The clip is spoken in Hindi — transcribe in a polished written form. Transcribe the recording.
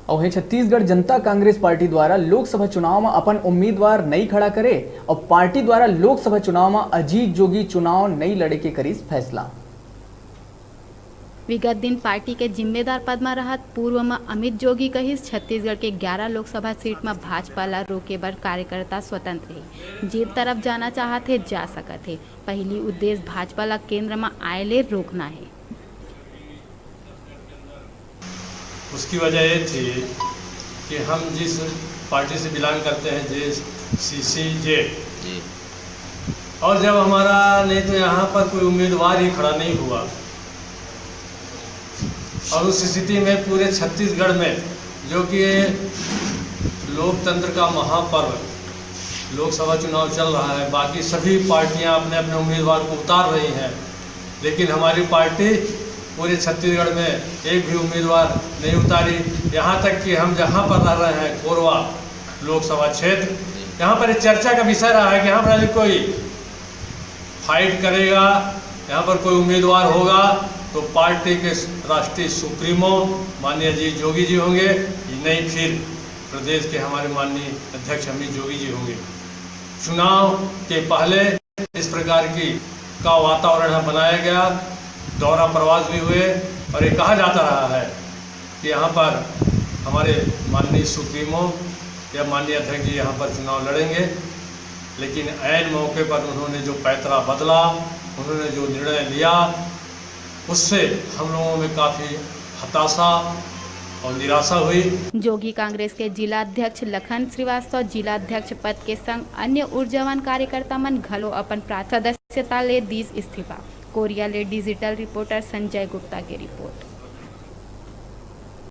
और वहीं छत्तीसगढ़ जनता कांग्रेस पार्टी द्वारा लोकसभा चुनाव में अपन उम्मीदवार नहीं खड़ा करे और पार्टी द्वारा लोकसभा चुनाव में अजीत जोगी चुनाव नहीं लड़े के करीस फैसला। विगत दिन पार्टी के जिम्मेदार पद में रहत पूर्व में अमित जोगी कहिस छत्तीसगढ़ के 11 लोकसभा सीट में भाजपा ला रोके बर कार्यकर्ता स्वतंत्र है, जे तरफ जाना चाहते जा सकत है। पहली उद्देश्य भाजपा ला केंद्र में आयले रोकना है। उसकी वजह ये थी कि हम जिस पार्टी से बिलोंग करते हैं JCCJ, और जब हमारा नहीं तो यहाँ पर कोई उम्मीदवार ही खड़ा नहीं हुआ और उस स्थिति में पूरे छत्तीसगढ़ में जो कि लोकतंत्र का महापर्व लोकसभा चुनाव चल रहा है, बाकी सभी पार्टियां अपने अपने उम्मीदवार को उतार रही हैं, लेकिन हमारी पार्टी पूरे छत्तीसगढ़ में एक भी उम्मीदवार नहीं उतारी। यहाँ तक कि हम जहाँ पर रह रहे हैं कोरवा लोकसभा क्षेत्र, यहाँ पर चर्चा का विषय रहा है कि यहाँ पर कोई फाइट करेगा, यहाँ पर कोई उम्मीदवार होगा तो पार्टी के राष्ट्रीय सुप्रीमो माननीय अजीत जोगी जी होंगे, नहीं फिर प्रदेश के हमारे माननीय अध्यक्ष अमित जोगी जी होंगे। चुनाव के पहले इस प्रकार का वातावरण बनाया गया, दौरा प्रवास भी हुए और ये कहा जाता रहा है कि यहाँ पर हमारे माननीय सुप्रीमो या माननीय अध्यक्ष जी यहाँ पर चुनाव लड़ेंगे, लेकिन ऐन मौके पर उन्होंने जो पैतरा बदला, उन्होंने जो निर्णय लिया, उससे हम लोगों में काफ़ी हताशा और निराशा हुई। जोगी कांग्रेस के जिला अध्यक्ष लखन श्रीवास्तव जिला अध्यक्ष पद के संग अन्य ऊर्जावान कार्यकर्ता मन घलो अपन सदस्यता ले दीस इस्तीफा। कोरिया ले डिजिटल रिपोर्टर संजय गुप्ता की रिपोर्ट।